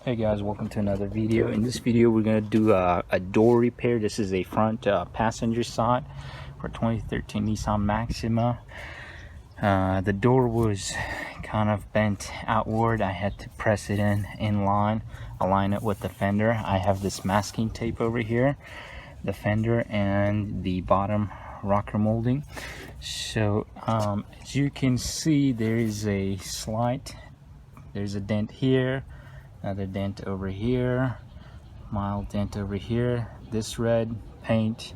Hey guys, welcome to another video. In this video we're going to do a door repair. This is a front passenger side for 2013 Nissan Maxima. The door was kind of bent outward. I had to press it in line, align it with the fender. I have this masking tape over here, the fender and the bottom rocker molding. So as you can see, there's a dent here, another dent over here, mild dent over here. This red paint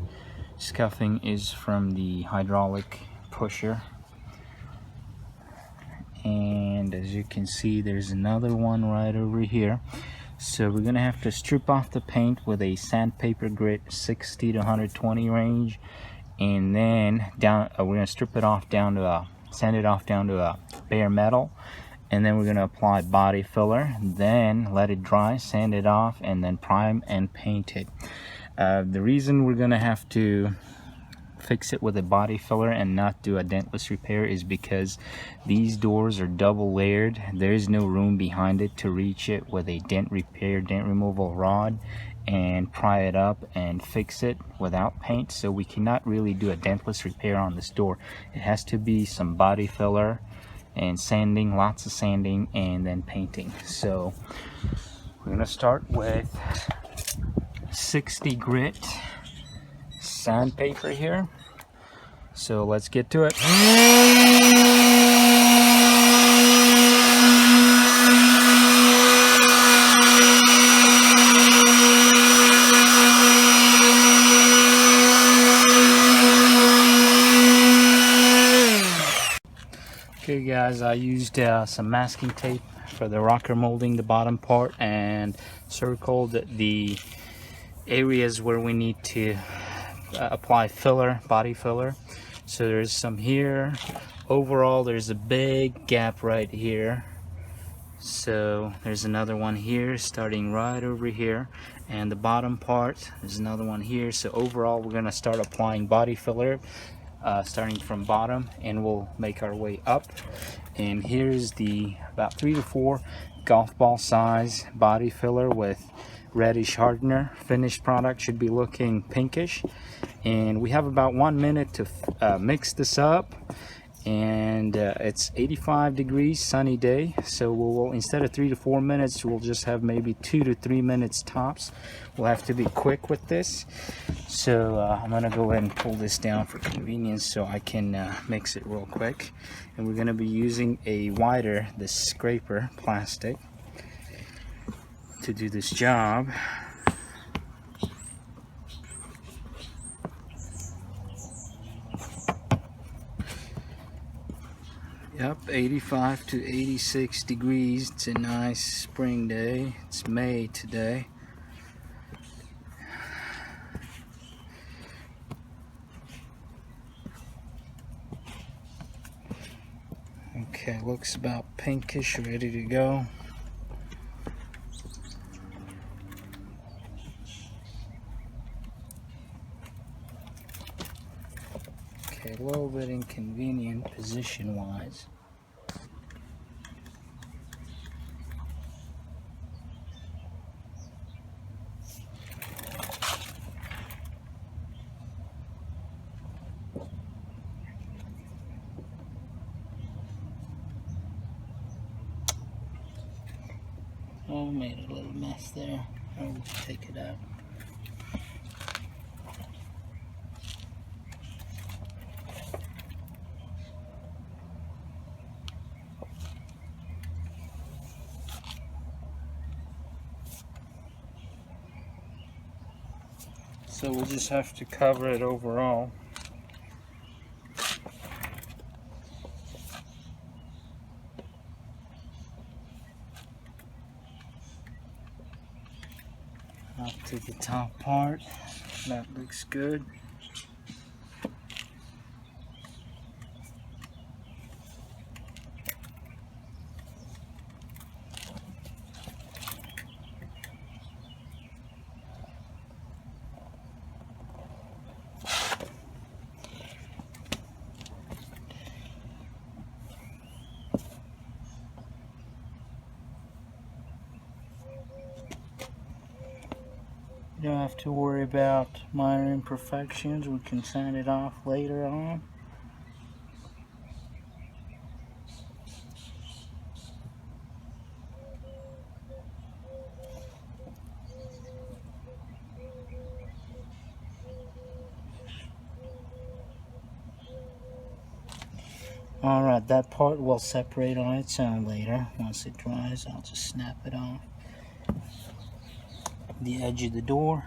scuffing is from the hydraulic pusher, and as you can see there's another one right over here. So we're gonna have to strip off the paint with a sandpaper grit 60 to 120 range, and then we're gonna strip it off down to sand it off down to bare metal, and then we're going to apply body filler, then let it dry, sand it off, and then prime and paint it. The reason we're going to have to fix it with a body filler and not do a dentless repair is because these doors are double layered. There is no room behind it to reach it with a dent removal rod and pry it up and fix it without paint. So we cannot really do a dentless repair on this door. It has to be some body filler and sanding, lots of sanding, and then painting. So we're gonna start with 60 grit sandpaper here. So let's get to it. Okay guys, I used some masking tape for the rocker molding, the bottom part, and circled the areas where we need to apply filler, body filler. So there's some here. Overall there's a big gap right here. So there's another one here starting right over here, and the bottom part, there's another one here. So overall we're going to start applying body filler starting from bottom, and we'll make our way up. And here's the about 3 to 4 golf ball size body filler with reddish hardener. Finished product should be looking pinkish, and we have about 1 minute to mix this up. And it's 85 degrees, sunny day, so we'll instead of 3 to 4 minutes, we'll just have maybe 2 to 3 minutes tops. We'll have to be quick with this. So I'm gonna go ahead and pull this down for convenience so I can mix it real quick. And we're gonna be using a wider, this scraper plastic, to do this job. Yep, 85 to 86 degrees. It's a nice spring day. It's May today. Okay, looks about pinkish, ready to go. Okay, a little bit inconvenient position-wise. Oh, made a little mess there. I'll take it out. So we'll just have to cover it overall. Up to the top part. That looks good. You don't have to worry about minor imperfections. We can sand it off later on. Alright, that part will separate on its own later. Once it dries, I'll just snap it off the edge of the door.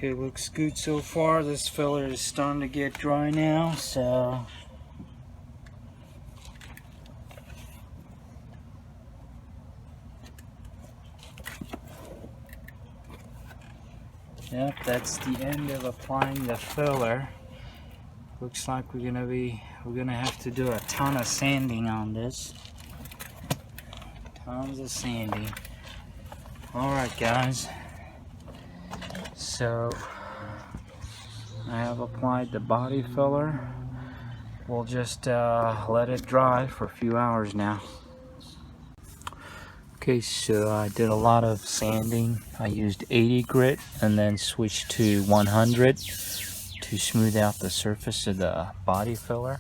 Okay, looks good so far. This filler is starting to get dry now, so yep, that's the end of applying the filler. Looks like we're gonna have to do a ton of sanding on this. Tons of sanding. Alright guys. So I have applied the body filler. We'll just let it dry for a few hours now. Okay, so I did a lot of sanding. I used 80 grit and then switched to 100 to smooth out the surface of the body filler.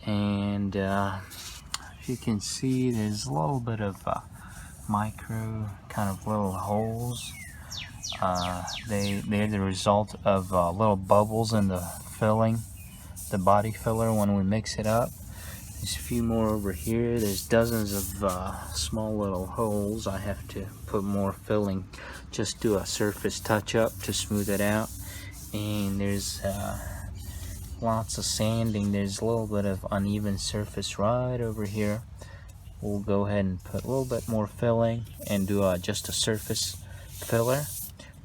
And if you can see, there's a little bit of micro kind of little holes. They're the result of little bubbles in the filling, the body filler when we mix it up. There's a few more over here. There's dozens of small little holes. I have to put more filling, just do a surface touch up to smooth it out. And there's lots of sanding. There's a little bit of uneven surface right over here. We'll go ahead and put a little bit more filling and do just a surface filler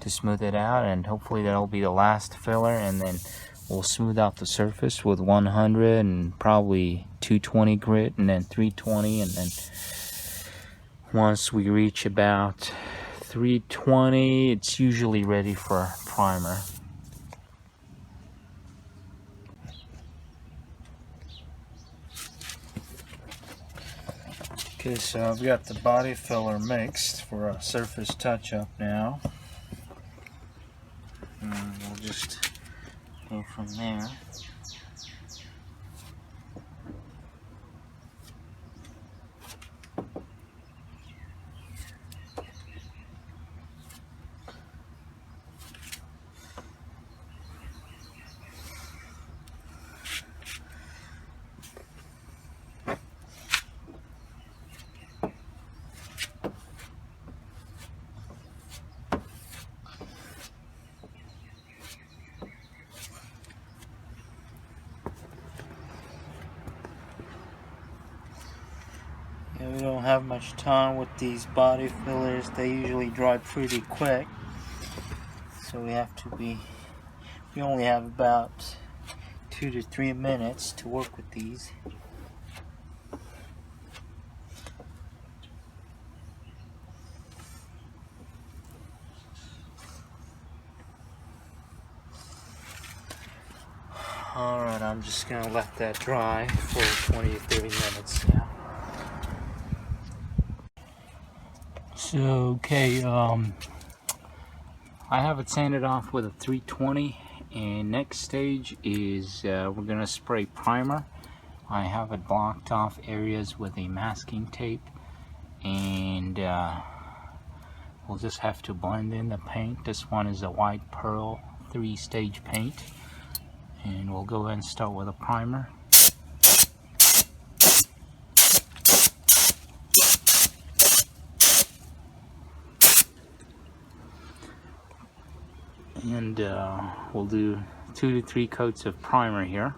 to smooth it out, and hopefully that'll be the last filler, and then we'll smooth out the surface with 100 and probably 220 grit and then 320, and then once we reach about 320 it's usually ready for primer. Okay, so I've got the body filler mixed for a surface touch-up now. And we'll just go from there. We don't have much time with these body fillers. They usually dry pretty quick, so we only have about 2 to 3 minutes to work with these. Alright, I'm just gonna let that dry for 20 to 30 minutes now. So, okay, I have it sanded off with a 320, and next stage is we're going to spray primer. I have it blocked off areas with a masking tape, and we'll just have to blend in the paint. This one is a white pearl 3-stage paint, and we'll go ahead and start with a primer. And we'll do 2 to 3 coats of primer here.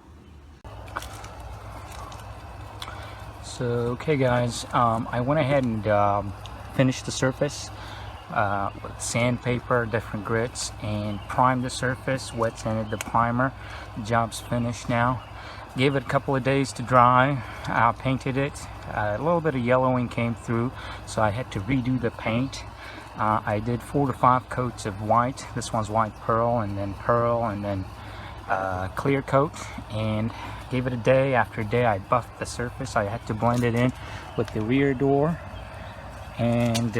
So okay guys, I went ahead and finished the surface with sandpaper, different grits, and primed the surface, wet sanded the primer. The job's finished now. Gave it a couple of days to dry. I painted it. A little bit of yellowing came through, so I had to redo the paint. I did 4 to 5 coats of white. This one's white pearl, and then clear coat, and gave it a day. After a day I buffed the surface. I had to blend it in with the rear door, and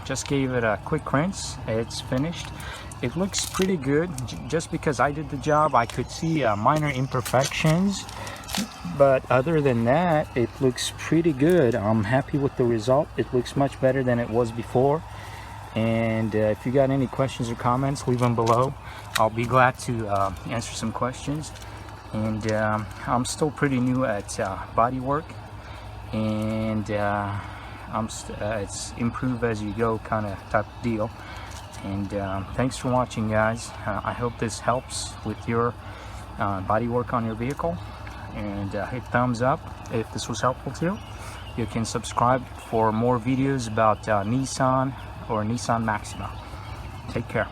just gave it a quick rinse. It's finished. It looks pretty good. Just because I did the job, I could see minor imperfections, but other than that it looks pretty good. I'm happy with the result. It looks much better than it was before. And if you got any questions or comments, leave them below. I'll be glad to answer some questions. And I'm still pretty new at body work, and it's improve as you go kind of type of deal. And thanks for watching, guys. I hope this helps with your body work on your vehicle, and hit thumbs up if this was helpful to you. You can subscribe for more videos about Nissan or Nissan Maxima. Take care.